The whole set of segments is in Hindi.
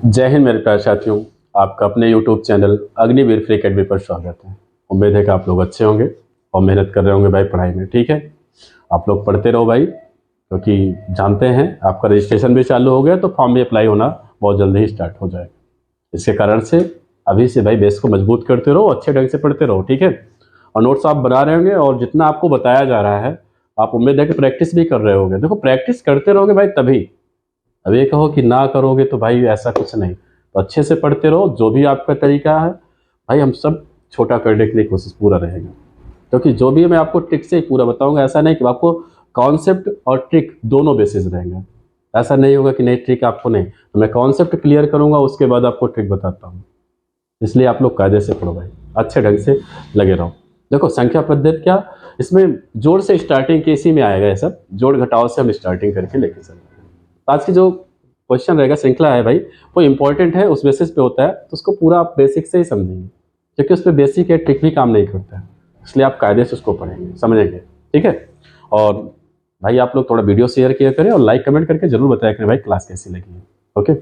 जय हिंद मेरे प्यारे साथियों। आपका अपने YouTube channel Agniveer free academy पर स्वागत है। उम्मीद है कि आप लोग अच्छे होंगे और मेहनत कर रहे होंगे भाई पढ़ाई में। ठीक है, आप लोग पढ़ते रहो भाई, क्योंकि जानते हैं आपका रजिस्ट्रेशन भी चालू हो गया तो फॉर्म भी अप्लाई होना बहुत जल्दी ही स्टार्ट हो जाएगा। इसके कारण से अभी से भाई बेस को मजबूत करते रहो, अच्छे ढंग से पढ़ते रहो। ठीक है, और नोट्स आप बना रहे होंगे और जितना आपको बताया जा रहा है आप उम्मीद है कि प्रैक्टिस भी कर रहे होंगे। देखो, प्रैक्टिस करते रहोगे भाई तभी। अब ये कहो कि ना करोगे तो भाई ऐसा कुछ नहीं। तो अच्छे से पढ़ते रहो, जो भी आपका तरीका है भाई हम सब छोटा करने के लिए कोशिश पूरा रहेगा। क्योंकि जो भी मैं आपको ट्रिक से ही पूरा बताऊंगा, ऐसा नहीं कि आपको कॉन्सेप्ट और ट्रिक दोनों बेसिस रहेंगे। ऐसा नहीं होगा कि नहीं ट्रिक आपको नहीं, तो मैं कॉन्सेप्ट क्लियर करूंगा उसके बाद आपको ट्रिक बताता हूँ। इसलिए आप लोग कायदे से पढ़ो भाई, अच्छे ढंग से लगे रहो। देखो, संख्या पद्धति क्या, इसमें जोड़ से स्टार्टिंग के इसी में आएगा। ये सब जोड़ घटाव से हम स्टार्टिंग करके लेके चलते हैं। आज की जो क्वेश्चन रहेगा, श्रृंखला है भाई, वो इंपॉर्टेंट है, उस बेसिस पे होता है, तो उसको पूरा आप बेसिक से ही समझेंगे, क्योंकि उस पर बेसिक है, ट्रिक भी काम नहीं करता है। इसलिए आप कायदे से उसको पढ़ेंगे, समझेंगे। ठीक है, और भाई आप लोग थोड़ा वीडियो शेयर किया करें और लाइक कमेंट करके जरूर बताया करें भाई क्लास कैसी लगी है। ओके,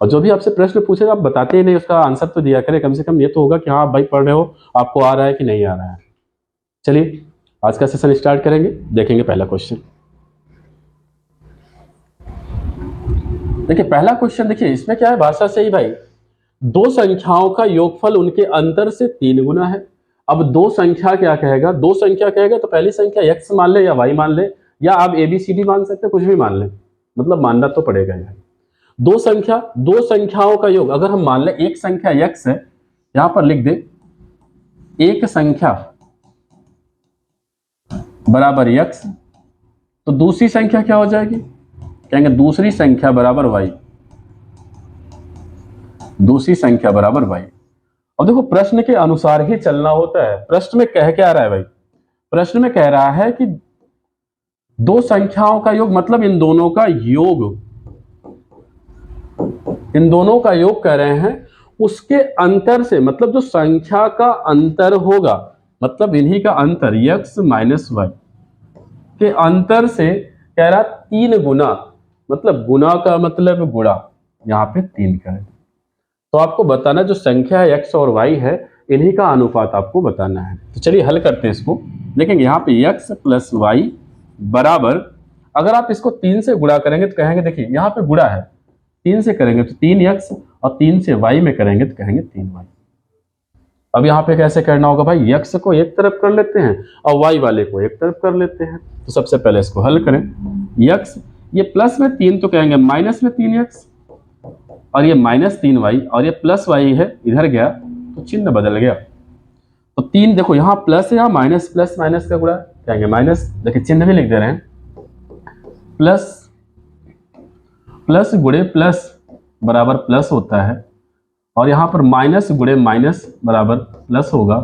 और जो भी आपसे प्रश्न पूछे आप बताते ही नहीं, उसका आंसर तो दिया करें। कम से कम ये तो होगा कि हाँ आप भाई पढ़ रहे हो, आपको आ रहा है कि नहीं आ रहा है। चलिए आज का सेशन स्टार्ट करेंगे। देखेंगे पहला क्वेश्चन। देखिए पहला क्वेश्चन, देखिए इसमें क्या है, भाषा से ही भाई। दो संख्याओं का योगफल उनके अंतर से 3 गुना है। अब दो संख्या क्या कहेगा, दो संख्या कहेगा तो पहली संख्या x मान ले या y मान ले, या आप ABCD मान सकते हैं, कुछ भी मान ले, मतलब मानना तो पड़ेगा यार। दो संख्याओं का योग, अगर हम मान ले एक संख्या x है, यहां पर लिख दे एक संख्या बराबर x, तो दूसरी संख्या क्या हो जाएगी, कहेंगे दूसरी संख्या बराबर y, दूसरी संख्या बराबर y। अब देखो, प्रश्न के अनुसार ही चलना होता है। प्रश्न में कह क्या रहा है भाई, प्रश्न में कह रहा है कि दो संख्याओं का योग, मतलब इन दोनों का योग, इन दोनों का योग कह रहे हैं, उसके अंतर से, मतलब जो संख्या का अंतर होगा, मतलब इन्हीं का अंतर x माइनस वाई के अंतर से कह रहा 3 गुना, मतलब गुना का मतलब गुणा, यहां पे 3 का है। तो आपको बताना जो संख्या है x और y है, इन्हीं का अनुपात आपको बताना है। तो चलिए हल करते हैं इसको। देखेंगे यहाँ पे x प्लस वाई बराबर, अगर आप इसको 3 से गुणा करेंगे तो कहेंगे, देखिए यहाँ पे गुणा है, 3 से करेंगे तो 3x, और 3 से y में करेंगे तो कहेंगे 3y। अब यहाँ पे कैसे करना होगा भाई, x को एक तरफ कर लेते हैं और y वाले को एक तरफ कर लेते हैं। तो सबसे पहले इसको हल करें। x ये प्लस में 3 तो कहेंगे माइनस में 3x, और ये माइनस 3y, और ये प्लस y है, इधर गया तो चिन्ह बदल गया। तो 3 देखो, यहाँ प्लस है, यहाँ माइनस, प्लस माइनस का गुणा कहेंगे माइनस, देखिए चिन्ह भी लिख दे रहे हैं, प्लस प्लस गुणे प्लस बराबर प्लस होता है, और यहाँ पर माइनस गुणे माइनस बराबर प्लस होगा,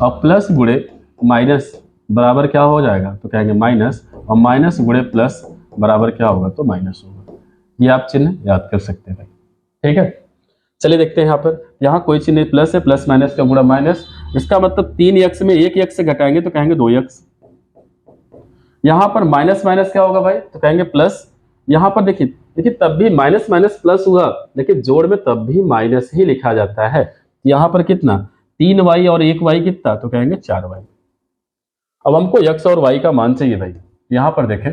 और प्लस गुणे माइनस बराबर क्या हो जाएगा, तो कहेंगे माइनस, और माइनस गुणे प्लस बराबर क्या होगा, तो माइनस होगा। ये आप चिन्ह याद कर सकते हैं भाई। ठीक है, चलिए देखते हैं। यहाँ कोई चिन्ह नहीं, प्लस है, प्लस माइनस का गुणा माइनस, इसका मतलब 3x में 1x से घटाएंगे तो कहेंगे 2x। यहाँ पर माइनस माइनस क्या होगा भाई, तो कहेंगे प्लस। यहाँ पर देखिए देखिए तब भी माइनस माइनस प्लस हुआ, देखिए जोड़ में तब भी माइनस ही लिखा जाता है। यहाँ पर कितना, 3y और 1y कितना, तो कहेंगे 4y। अब हमको x और y का मान चाहिए भाई। यहाँ पर देखें,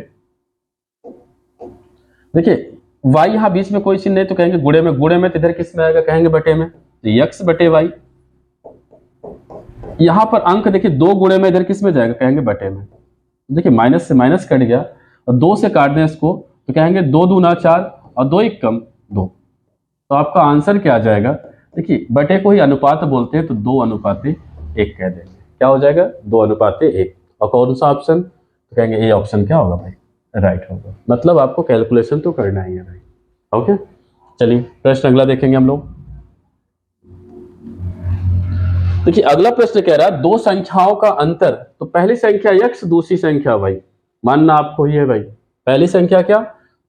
देखिए y यहाँ बीच में कोई चिन्ह नहीं तो कहेंगे गुणे में, गुणे में तो इधर किस में आएगा, कहेंगे बटे में, तो x बटे y। यहाँ पर अंक देखिए 2 गुणे में इधर किस में जाएगा, कहेंगे बटे में। देखिए माइनस से माइनस कट गया, और 2 से काट दें इसको तो कहेंगे 2 दूना 4, और 2 1 कम 2। तो आपका आंसर क्या आ जाएगा, देखिए बटे को ही अनुपात बोलते हैं, तो 2 अनुपात 1 कह देंगे। क्या हो जाएगा, 2 अनुपात 1। और कौन सा ऑप्शन, तो कहेंगे ए ऑप्शन क्या होगा भाई, राइट होगा। मतलब आपको कैलकुलेशन तो करना ही है भाई। ओके, चलिए प्रश्न अगला देखेंगे हम लोग। देखिए अगला प्रश्न कह रहा है दो संख्याओं का अंतर, तो पहली संख्या x, दूसरी संख्या y, मानना आपको ही है भाई। पहली संख्या क्या,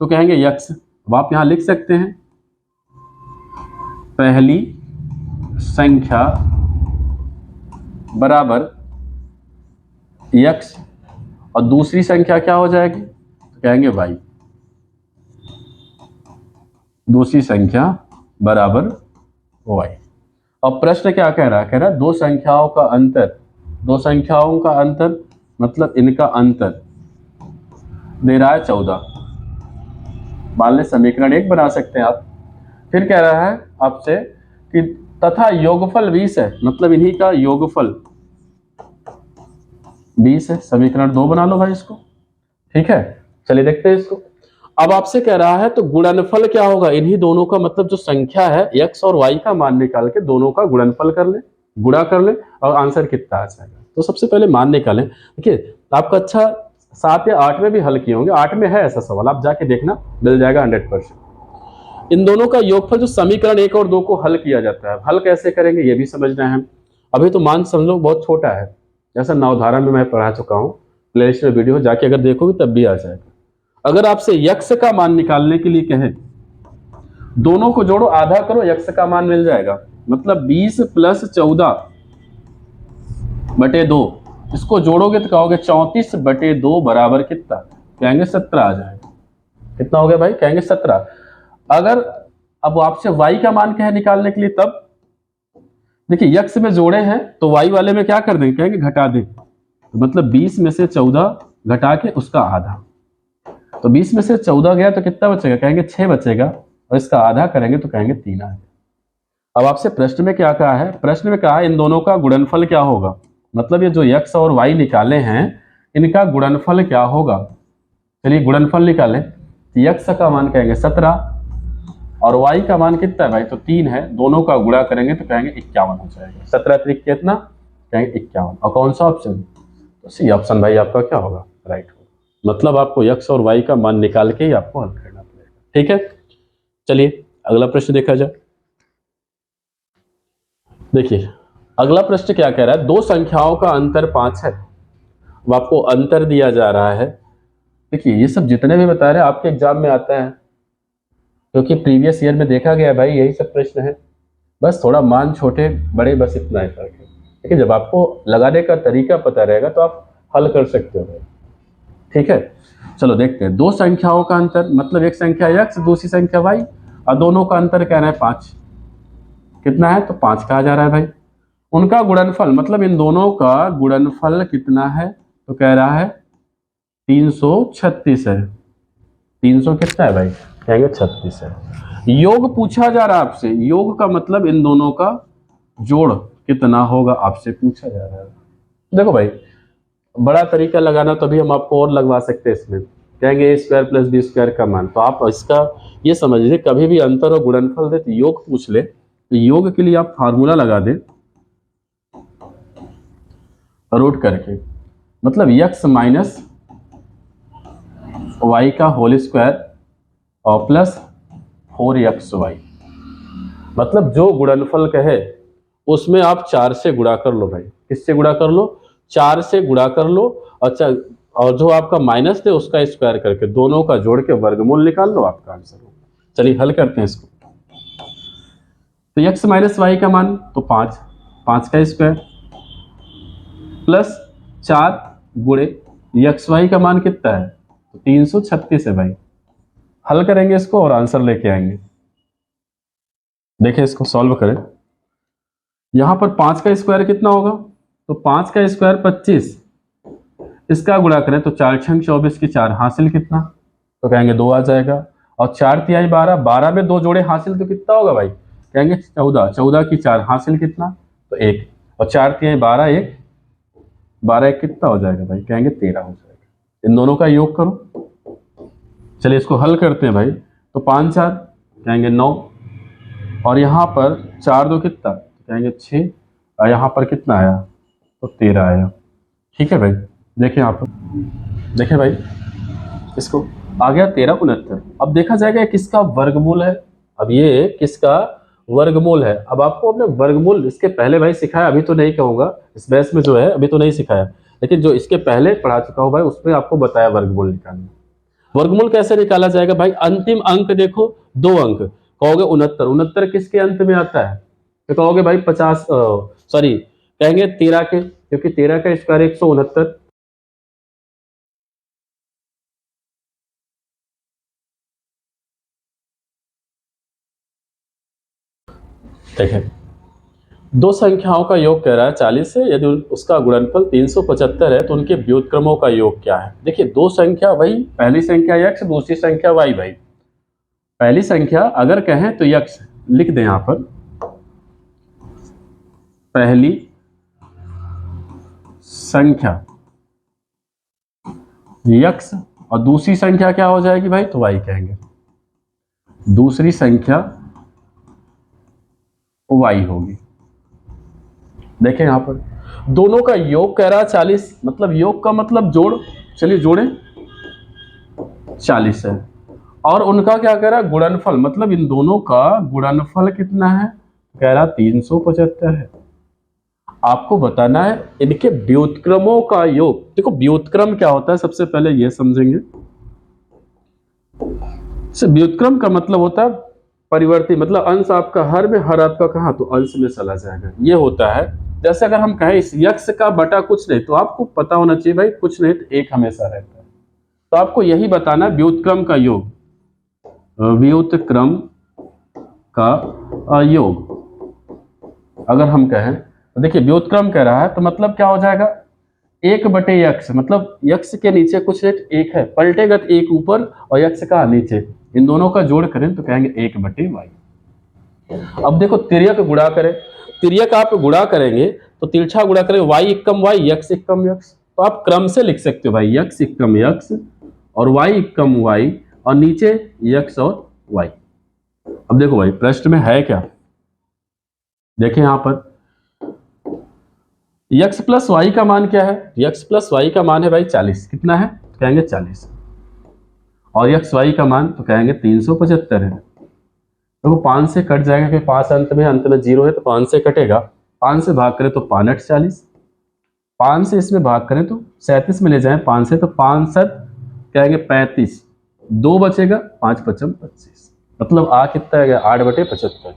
तो कहेंगे x। अब आप यहां लिख सकते हैं पहली संख्या बराबर x, और दूसरी संख्या क्या हो जाएगी, तो कहेंगे y, दूसरी संख्या बराबर y। अब प्रश्न क्या कह रहा है? कह रहा है दो संख्याओं का अंतर, दो संख्याओं का अंतर मतलब इनका अंतर दे रहा है 14। मान लें समीकरण 1 बना सकते हैं आप। फिर कह रहा है आपसे कि तथा योगफल 20 है, मतलब इन्हीं का योगफल 20 है। समीकरण 2 बना लो भाई इसको। ठीक है, चलिए देखते हैं इसको। अब आपसे कह रहा है तो गुणनफल क्या होगा? इन्हीं दोनों का मतलब जो संख्या है x और y का मान निकाल के दोनों का गुणनफल कर ले, गुणा कर ले और आंसर कितना आ जाएगा। तो सबसे पहले मान निकालें। देखिए आपका अच्छा 7 या 8 में भी हल किए होंगे, 8 में है ऐसा सवाल, आप जाके देखना, मिल जाएगा 100%। इन दोनों का योगफल जो समीकरण 1 और 2 को हल किया जाता है, हल कैसे करेंगे ये भी समझना है। अभी तो मान समझ बहुत छोटा है, जैसा नवधारा में मैं पढ़ा चुका हूँ, प्लेलिस्ट में वीडियो जाके अगर देखोगे तब भी आ जाएगा। अगर आपसे यक्स का मान निकालने के लिए कहें, दोनों को जोड़ो, आधा करो, यक्स का मान मिल जाएगा। मतलब 20 प्लस 14 बटे 2, इसको जोड़ोगे तो कहोगे 34 बटे 2 बराबर कितना? कहेंगे 17 आ जाएगा। कितना हो गया भाई? कहेंगे 17। अगर अब आपसे y का मान कहे निकालने के लिए, तब देखिए यक्स में जोड़े हैं तो y वाले में क्या कर देंगे? कहेंगे घटा दें। मतलब 20 में से 14 घटा के उसका आधा, तो 20 में से 14 गया तो कितना बचेगा? कहेंगे 6 बचेगा, और इसका आधा करेंगे तो कहेंगे 3 आएगा। अब आपसे प्रश्न में क्या कहा है? प्रश्न में कहा इन दोनों का गुणनफल क्या होगा, मतलब ये जो x और y निकाले हैं इनका गुणनफल क्या होगा। चलिए गुणनफल निकालें। x का मान कहेंगे 17 और y का मान कितना है भाई? तो 3 है, दोनों का गुणा करेंगे तो कहेंगे 51 हो जाएगा। 17 त्रिक कितना? कहेंगे 51। और कौन सा ऑप्शन? तो सी ऑप्शन भाई आपका क्या होगा? राइट होगा। मतलब आपको x और y का मान निकाल के ही आपको हल करना पड़ेगा। ठीक है, चलिए अगला प्रश्न देखा जाए। देखिए अगला प्रश्न क्या कह रहा है? दो संख्याओं का अंतर 5 है। अब आपको अंतर दिया जा रहा है। देखिए ये सब जितने भी बता रहे हैं आपके एग्जाम में आता है, क्योंकि प्रीवियस ईयर में देखा गया भाई यही सब प्रश्न है। बस थोड़ा मान छोटे बड़े, बस इतना ही फर्क है। लेकिन जब आपको लगाने का तरीका पता रहेगा तो आप हल कर सकते हो। ठीक है, चलो देखते हैं। दो संख्याओं का अंतर मतलब एक संख्या x दूसरी संख्या y, और दोनों का अंतर कह रहा है 5। कितना है? तो 5 कहा जा रहा है भाई। उनका गुणनफल मतलब इन दोनों का गुणनफल कितना है? तो कह रहा है 336 है। 300 कितना है भाई? कहेंगे 36 है। योग पूछा जा रहा है आपसे, योग का मतलब इन दोनों का जोड़ कितना होगा आपसे पूछा जा रहा है। देखो भाई बड़ा तरीका लगाना तभी हम आपको और लगवा सकते हैं इसमें। कहेंगे a square plus B square का मान, तो आप इसका ये समझ लीजिए कभी भी अंतर और गुणनफल दे तो योग पूछ ले, तो योग के लिए आप फार्मूला लगा दे रूट करके, मतलब x माइनस वाई का होल स्क्वायर और प्लस 4xy। मतलब जो गुणनफल कहे उसमें आप 4 से गुणा कर लो भाई। किससे गुणा कर लो? 4 से गुणा कर लो। अच्छा, और जो आपका माइनस थे उसका स्क्वायर करके दोनों का जोड़ के वर्गमूल निकाल लो, आपका आंसर होगा। चलिए हल करते हैं इसको। तो x माइनस वाई का मान तो 5, 5 का स्क्वायर प्लस 4 गुणे एक्स वाई का मान कितना है? तो 336 है भाई। हल करेंगे इसको और आंसर लेके आएंगे। देखें इसको सॉल्व करें। यहां पर 5 का स्क्वायर कितना होगा? तो 5 का स्क्वायर 25, इसका गुणा करें तो 4 छंग 24 की 4 हासिल कितना? तो कहेंगे 2 आ जाएगा। और 4 तिहाई 12, 12 में 2 जोड़े हासिल तो कितना होगा भाई? कहेंगे 14, 14 की 4 हासिल कितना? तो 1। और 4 तिहाई 12, 1, 12 1 कितना हो जाएगा भाई? कहेंगे 13 हो जाएगा। इन दोनों का योग करो। चलिए इसको हल करते हैं भाई। तो 5 4 कहेंगे 9, और यहाँ पर 4 2 कितना? कहेंगे 6, और यहाँ पर कितना आया? तो 13 आया। ठीक है भाई, देखिए यहाँ पर, देखिए भाई इसको आ गया 13 69। अब देखा जाएगा ये किसका वर्गमूल है। अब ये किसका वर्गमूल है? अब आपको अपने वर्गमूल इसके पहले भाई सिखाया, अभी तो नहीं कहूंगा, इस बैच में जो है अभी तो नहीं सिखाया, लेकिन जो इसके पहले पढ़ा चुका हूँ भाई उसमें आपको बताया वर्गमूल निकालना। वर्गमूल कैसे निकाला जाएगा भाई? अंतिम अंक देखो, 2 अंक, कहोगे 69, 69 किसके अंत में आता है? तो कहोगे भाई 50, सॉरी कहेंगे 13 के, क्योंकि 13 का स्क्वायर 169। देखें, दो संख्याओं का योग कह रहा है 40 है, यदि उसका गुणनफल 375 है तो उनके व्युत्क्रमों का योग क्या है। देखिए, दो संख्या वही, पहली संख्या x, दूसरी संख्या y। भाई पहली संख्या अगर कहें तो x लिख दें यहां पर, पहली संख्या x और दूसरी संख्या क्या हो जाएगी भाई, तो y कहेंगे, दूसरी संख्या y होगी। देखें यहां पर दोनों का योग कह रहा है 40, मतलब योग का मतलब जोड़, चलिए जोड़ें, 40 है। और उनका क्या कह रहा है, गुणनफल, मतलब इन दोनों का गुणनफल कितना है, कह रहा 375 है। आपको बताना है इनके व्युत्क्रमों का योग। देखो व्युत्क्रम क्या होता है, सबसे पहले ये समझेंगे। व्युत्क्रम का मतलब होता है परिवर्ती, मतलब अंश आपका हर में, हर आपका कहां, तो अंश में चला जाएगा। ये होता है जैसे अगर हम कहें इस यक्ष का बटा कुछ नहीं, तो आपको पता होना चाहिए भाई कुछ नहीं तो एक हमेशा रहता है। तो आपको यही बताना है व्युत्क्रम का योग, व्युत्क्रम का योग अगर हम कहें तो देखिए व्युत्क्रम कह रहा है तो मतलब क्या हो जाएगा, एक बटे यक्ष, मतलब यक्ष के नीचे कुछ एक है, पलटेगा तो एक ऊपर और यक्ष का नीचे, इन दोनों का जोड़ करें तो कहेंगे एक बटे वाई। अब देखो तिर्यक गुणा करें, तिर्यक आप गुणा करेंगे तो तिरछा गुणा करेंगे, वाई इक्कम वाई, यक्स इक्कम यक्स, तो आप क्रम से लिख सकते हो भाई, यक्स इक्कम यक्स और वाई इक्कम वाई और नीचे यक्स और वाई। अब देखो भाई प्रश्न में है क्या, देखिए यहां पर यक्स प्लस वाई का मान क्या है, यक्स प्लस वाई का मान है भाई 40, कितना है तो कहेंगे 40, और यक्स वाई का मान तो कहेंगे 375 है। देखो 5 से कट जाएगा कि 5 अंत में 0 है तो 5 से कटेगा, 5 से भाग करें तो 5 8 40, 5 से इसमें भाग करें तो 37 में ले जाएं 5 से तो 5 7 कहेंगे 35, 2 बचेगा, 5 5 25, मतलब आ कितना है 8 बटे 75।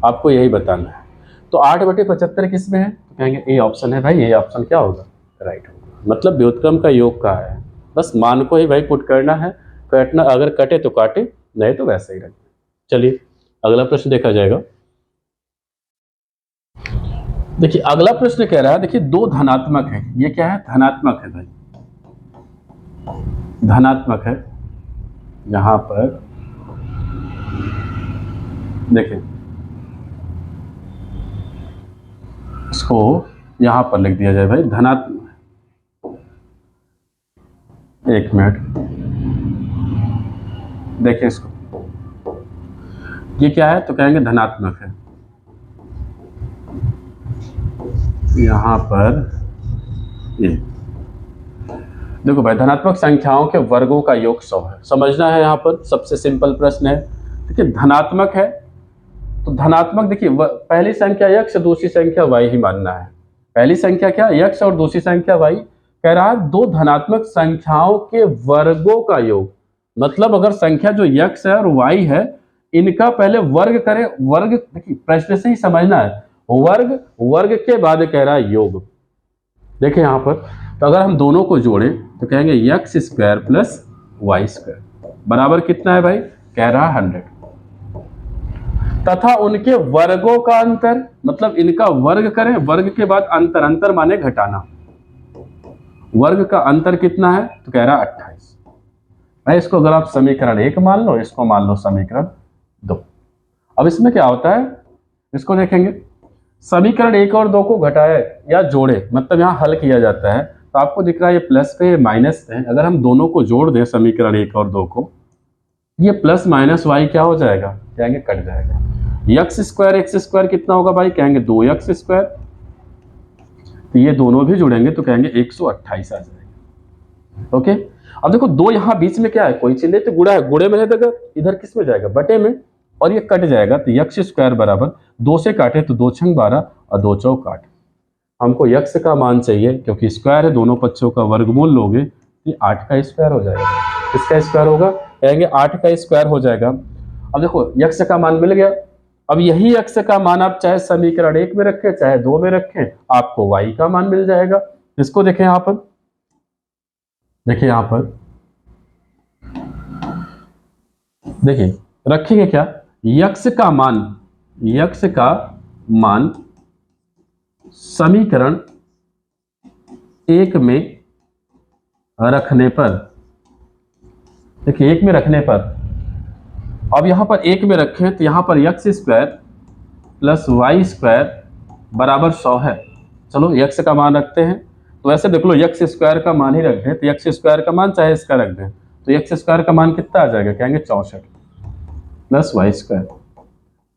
आपको यही बताना है। तो 8 बटे 75 किस में है, तो कहेंगे ए ऑप्शन है भाई, ये ऑप्शन क्या होगा, राइट होगा। मतलब व्युत्क्रम का योग कहाँ है, बस मान को ही भाई पुट करना है, कटना अगर कटे तो काटे, नहीं तो वैसे ही रखना। चलिए अगला प्रश्न देखा जाएगा। देखिए अगला प्रश्न कह रहा है, देखिए दो धनात्मक है, ये क्या है, धनात्मक है भाई, धनात्मक है। यहां पर देखिए इसको यहां पर लिख दिया जाए भाई धनात्मक, एक मिनट देखिए इसको, ये क्या है तो कहेंगे धनात्मक है। यहां पर ये देखो भाई धनात्मक संख्याओं के वर्गों का योग 100 है, समझना है। यहां पर सबसे सिंपल प्रश्न है, देखिए धनात्मक है तो धनात्मक, देखिए पहली संख्या यक्ष, दूसरी संख्या वाई ही मानना है। पहली संख्या क्या यक्ष और दूसरी संख्या वाई, कह रहा है दो धनात्मक संख्याओं के वर्गों का योग, मतलब अगर संख्या जो यक्ष है और वाई है इनका पहले वर्ग करें, वर्ग देखिए प्रश्न से ही समझना है, वर्ग वर्ग के बाद कह रहा है योग। देखिए यहां पर तो अगर हम दोनों को जोड़ें तो कहेंगे X square plus Y square बराबर कितना है भाई, कह रहा है 100, तथा उनके वर्गों का अंतर, मतलब इनका वर्ग करें, वर्ग के बाद अंतर, अंतर माने घटाना, वर्ग का अंतर कितना है तो कह रहा 28 भाई। इसको अगर आप समीकरण 1 मान लो, इसको मान लो समीकरण 2। अब इसमें क्या होता है, इसको देखेंगे, समीकरण 1 और 2 को घटाए या जोड़े, मतलब यहां हल किया जाता है, तो आपको दिख रहा है ये प्लस पे माइनस पे, अगर हम दोनों को जोड़ दें समीकरण 1 और 2 को, ये प्लस माइनस वाई क्या हो जाएगा, कहेंगे कट जाएगा, यक्स स्क्वायर एक्स स्क्वायर कितना होगा भाई, कहेंगे 2x स्क्वायर, तो ये दोनों भी जुड़ेंगे तो कहेंगे 128 आ जाएगा। ओके, अब देखो दो यहां बीच में क्या है, कोई चीज नहीं तो गुणा है, गुणे में रहेगा, इधर किस में जाएगा, बटे में, और ये कट जाएगा तो यक्स स्क्वायर बराबर 2 से काटे तो 2 छंग 12 और 2 चौक 8। हमको यक्स का मान चाहिए क्योंकि स्क्वायर है, दोनों पक्षों का वर्गमूल लोगे तो 8 का स्क्वायर हो जाएगा। किसका स्क्वायर होगा, कहेंगे 8 का स्क्वायर हो जाएगा। अब देखो यक्स का मान मिल गया, अब यही यक्स का मान आप चाहे समीकरण 1 में रखें चाहे 2 में रखें, आपको वाई का मान मिल जाएगा। इसको देखें यहां पर, देखिए यहां पर देखिए रखेंगे क्या, यक्स का मान, यक्स का मान समीकरण 1 में रखने पर, देखिए 1 में रखने पर, अब यहां पर 1 में रखें तो यहां पर x square plus Y square बराबर 100 है। चलो x का मान रखते हैं, तो ऐसे देख लो x स्क्वायर का मान ही रख दें, तो x स्क्वायर का मान चाहे इसका रख दें, तो x स्क्वायर का मान कितना आ जाएगा, कहेंगे 64 प्लस वाई स्क्वायर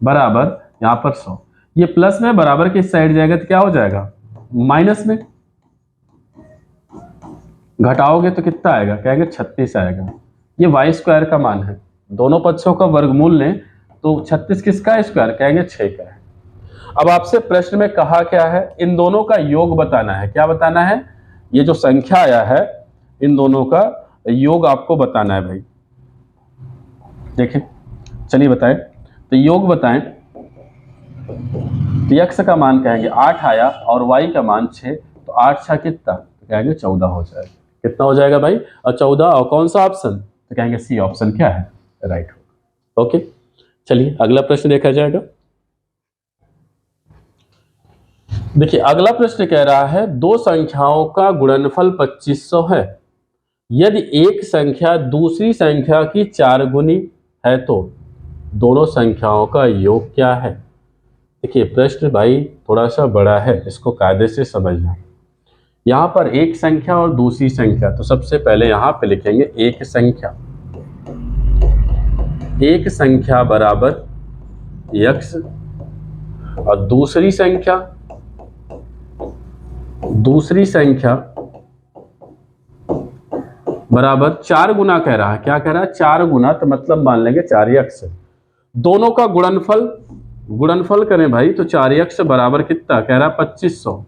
बराबर यहाँ पर 100। ये प्लस में बराबर की साइड जाएगा तो क्या हो जाएगा, माइनस में, घटाओगे तो कितना आएगा, कहेंगे 36 आएगा। ये वाई स्क्वायर का मान है, दोनों पक्षों का वर्गमूल लें तो 36 किसका है स्क्वायर, कहेंगे 6 का है। अब आपसे प्रश्न में कहा क्या है, इन दोनों का योग बताना है। क्या बताना है, ये जो संख्या आया है इन दोनों का योग आपको बताना है भाई। देखिए चलिए बताएं, तो योग बताएं, तो x का मान कहेंगे 8 आया और y का मान 6, तो 8 6 कितना, तो कहेंगे 14 हो जाएगा। कितना हो जाएगा भाई, और 14, और कौन सा ऑप्शन, तो कहेंगे सी ऑप्शन क्या है, राइट होगा। ओके चलिए अगला प्रश्न देखा जाएगा। देखिए अगला प्रश्न कह रहा है दो संख्याओं का गुणनफल 2500 है। यदि एक संख्या दूसरी संख्या की 4 गुनी है तो दोनों संख्याओं का योग क्या है। देखिए प्रश्न भाई थोड़ा सा बड़ा है, इसको कायदे से समझना। यहाँ पर एक संख्या और दूसरी संख्या, तो सबसे पहले यहाँ पे लिखेंगे एक संख्या, एक संख्या बराबर x, और दूसरी संख्या बराबर 4 गुना कह रहा है। क्या कह रहा है, 4 गुना, तो मतलब मान लेंगे 4x। दोनों का गुणनफल करें भाई, तो 4x बराबर कितना कह रहा है 2500,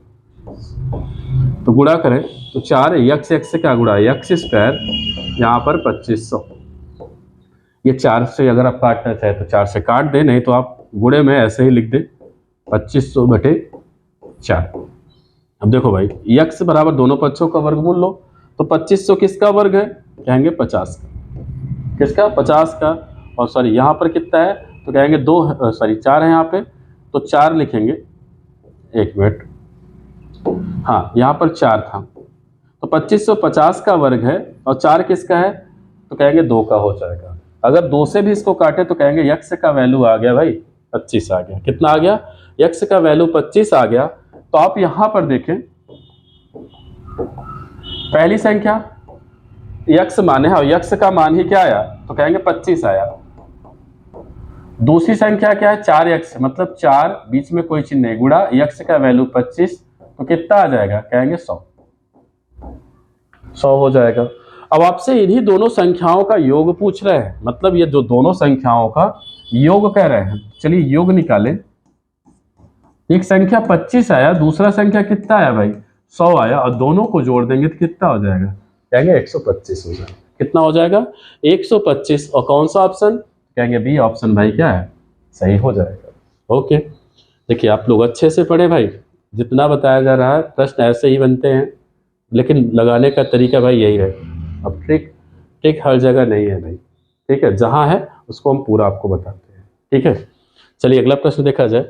तो गुणा करें तो 4 से क्या गुणा, x स्क्वायर यहाँ पर 2500। ये 4 से अगर आप काटना चाहे तो 4 से काट दें, नहीं तो आप गुणे में ऐसे ही लिख दें 2500 बटे 4। अब देखो भाई x बराबर दोनों पक्षों का वर्गमूल लो, तो 2500 किसका वर्ग है, कहेंगे 50 का। किसका, 50 का। और सॉरी यहाँ पर कितना है, तो कहेंगे 4 है यहाँ पे, तो 4 लिखेंगे, 1 मिनट, हाँ यहाँ पर 4 था, तो 2550 का वर्ग है, और 4 किसका है, तो कहेंगे 2 का हो जाएगा। अगर 2 से भी इसको काटे तो कहेंगे x का वैल्यू आ गया भाई 25 आ गया। कितना आ गया, x का वैल्यू 25 आ गया। तो आप यहां पर देखें, पहली संख्या x मान है और x का मान ही क्या आया, तो कहेंगे 25 आया। दूसरी संख्या क्या है, 4x, मतलब 4 बीच में कोई चिन्ह नहीं, गुणा x का वैल्यू 25, तो कितना आ जाएगा, कहेंगे 100 हो जाएगा। अब आपसे इन्हीं दोनों संख्याओं का योग पूछ रहे हैं, मतलब ये जो दोनों संख्याओं का योग कह रहे हैं। चलिए योग निकालें। एक संख्या 25 आया, दूसरा संख्या कितना आया भाई 100 आया, और दोनों को जोड़ देंगे तो कितना हो जाएगा, कहेंगे 125 हो जाएगा। कितना हो जाएगा, 125, और कौन सा ऑप्शन, कहेंगे बी ऑप्शन भाई क्या है, सही हो जाएगा। ओके देखिए आप लोग अच्छे से पढ़े भाई, जितना बताया जा रहा है प्रश्न ऐसे ही बनते हैं, लेकिन लगाने का तरीका भाई यही है। अब ट्रिक हर जगह नहीं है भाई, ठीक है, जहां है उसको हम पूरा आपको बताते हैं, ठीक है। चलिए अगला प्रश्न देखा जाए।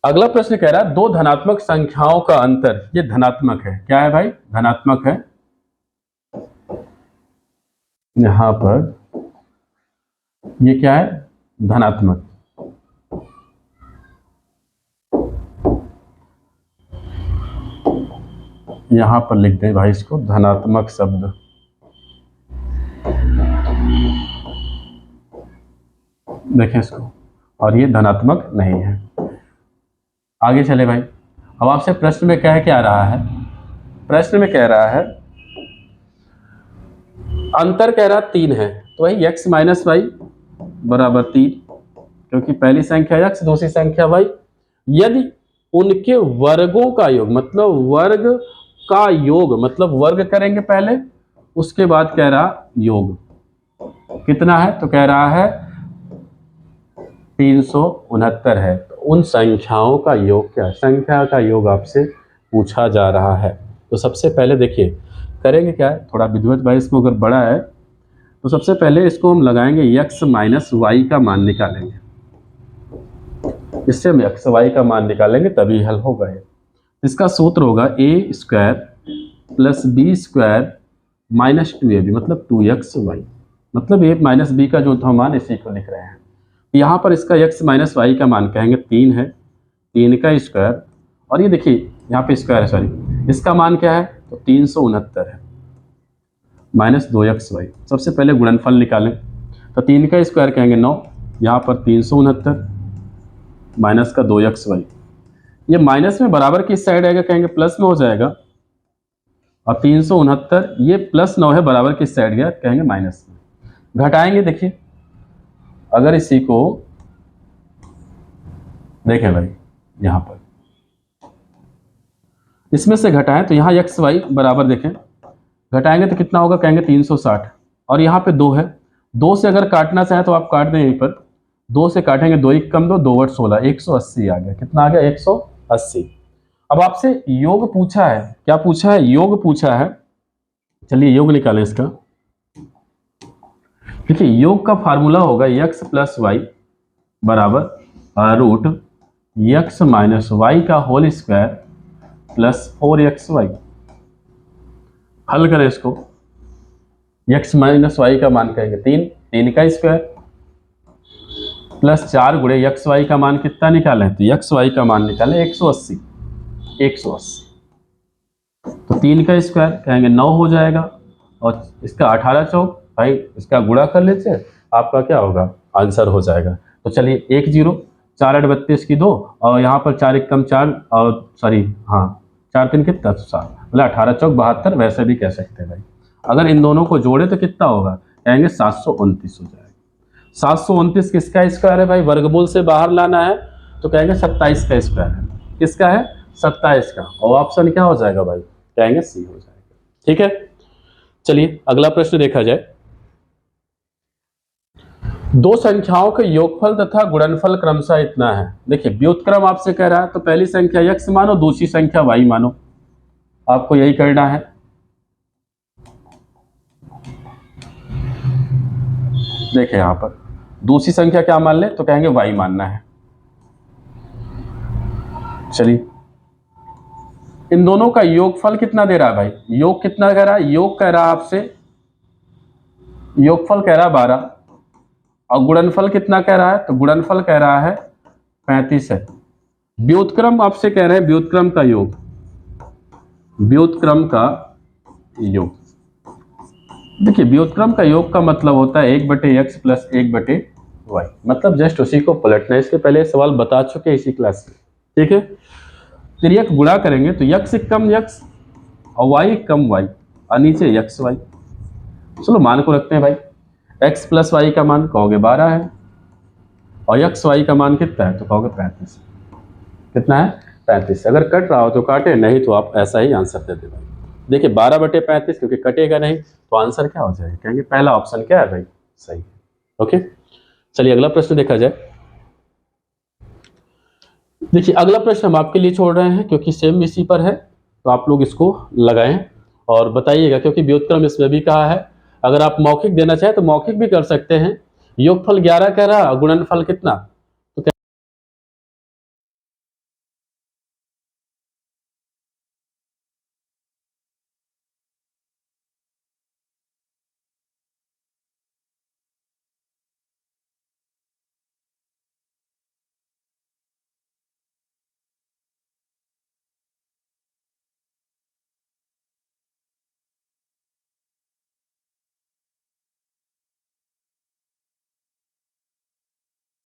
अगला प्रश्न कह रहा है दो धनात्मक संख्याओं का अंतर, ये धनात्मक है, क्या है भाई, धनात्मक है। यहां पर ये क्या है, धनात्मक। यहां पर लिख दें भाई इसको धनात्मक शब्द। देखें इसको, और ये धनात्मक नहीं है। आगे चले भाई। अब आपसे प्रश्न में क्या रहा है, प्रश्न में कह रहा है अंतर कह रहा 3 है, तो वही x माइनस वाई बराबर 3, क्योंकि पहली संख्या x दूसरी संख्या y, यदि उनके वर्गों का योग, मतलब वर्ग का योग, मतलब वर्ग करेंगे पहले, उसके बाद कह रहा योग कितना है, तो कह रहा है 369 है। तो उन संख्याओं का योग क्या है, संख्या का योग आपसे पूछा जा रहा है। तो सबसे पहले देखिए करेंगे क्या है, थोड़ा विधिवत भाई, इसको अगर बड़ा है तो सबसे पहले इसको हम लगाएंगे x माइनस वाई का मान निकालेंगे। इससे हम एक्स वाई का मान निकालेंगे तभी हल होगा ये। इसका सूत्र होगा A square plus B square minus 2ab मतलब 2xy, मतलब ए माइनस बी का जो था मान इसी को लिख रहे हैं। यहाँ पर इसका x माइनस वाई का मान कहेंगे 3 है, 3 का स्क्वायर, और ये देखिए यहाँ पे स्क्वायर है, सॉरी इसका मान क्या है तो 369 है माइनस 2xy। सबसे पहले गुणनफल निकालें तो 3 का स्क्वायर कहेंगे 9, यहाँ पर 369 माइनस का 2xy, ये माइनस में बराबर किस साइड आएगा कहेंगे प्लस में हो जाएगा, और 369 ये प्लस 9 है बराबर किस साइड गया कहेंगे माइनस में। घटाएंगे, देखिए अगर इसी को देखें भाई यहाँ पर इसमें से घटाएं तो यहाँ एक्स वाई बराबर देखें घटाएंगे तो कितना होगा कहेंगे 360, और यहाँ पे 2 है, 2 से अगर काटना चाहे तो आप काट दें यहीं पर, 2 से काटेंगे 2 1 कम 2 2 8 16 180 आ गया। कितना आ गया 180। अब आपसे योग पूछा है, क्या पूछा है योग पूछा है, चलिए योग निकालें इसका। देखिए योग का फार्मूला होगा x प्लस वाई बराबर रूट x माइनस वाई का होल स्क्वायर प्लस 4xy। हल करें इसको, x माइनस वाई का मान कहेंगे 3, 3 का स्क्वायर प्लस 4 गुणे एक्स वाई का मान कितना निकालें तो एक्स वाई का मान निकालें 180, 180 तो 3 का स्क्वायर कहेंगे 9 हो जाएगा, और इसका 18 चौक भाई इसका गुणा कर लेते हैं, आपका क्या होगा आंसर हो जाएगा। तो चलिए 1 0 4 8 32 की 2, और यहाँ पर 4 1 कम 4 और सॉरी हाँ 4 3 कितना 7 मतलब 18 चौक 72, वैसे भी कह सकते हैं भाई। अगर इन दोनों को जोड़े तो कितना होगा कहेंगे 729 हो जाएगा। 729 किसका स्क्वायर है भाई, वर्गमूल से बाहर लाना है तो कहेंगे 27 का स्क्वायर है। किसका है 27 का, और ऑप्शन क्या हो जाएगा भाई कहेंगे सी हो जाएगा। ठीक है, चलिए अगला प्रश्न देखा जाए। दो संख्याओं के योगफल तथा गुणनफल क्रमशः इतना है। देखिए व्युत्क्रम आपसे कह रहा है तो पहली संख्या x मानो, दूसरी संख्या y मानो, आपको यही करना है। देखिए यहां पर दूसरी संख्या क्या मान ले तो कहेंगे y मानना है। चलिए इन दोनों का योगफल कितना दे रहा है भाई, योग कितना कह रहा है, योग कह रहा है आपसे, योगफल कह रहा है 12, और गुणनफल कितना कह रहा है तो गुणनफल कह रहा है 35 है। व्युत्क्रम आपसे कह रहे हैं व्युत्क्रम का योग, व्युत्क्रम का योग। देखिए व्युत्क्रम का योग का मतलब होता है 1/x प्लस 1/y, मतलब जस्ट उसी को पलटना है। इसके पहले सवाल बता चुके हैं इसी क्लास में, ठीक है। फिर एक गुणा करेंगे तो x कम x और y कम y और नीचे xy। चलो मान को रखते हैं भाई, x प्लस वाई का मान कहोगे 12 है, और xy का मान कितना है तो कहोगे 35। कितना है 35। अगर कट रहा हो तो काटे, नहीं तो आप ऐसा ही आंसर दे दे भाई। देखिए 12/35 क्योंकि कटेगा नहीं तो आंसर क्या हो जाएगा कहेंगे पहला ऑप्शन क्या है भाई सही है। ओके, चलिए अगला प्रश्न देखा जाए। देखिए अगला प्रश्न हम आपके लिए छोड़ रहे हैं क्योंकि सेम इसी पर है, तो आप लोग इसको लगाएं और बताइएगा, क्योंकि व्युत्क्रम इसमें भी कहा है। अगर आप मौखिक देना चाहें तो मौखिक भी कर सकते हैं। योगफल 11 कह रहा, गुणनफल कितना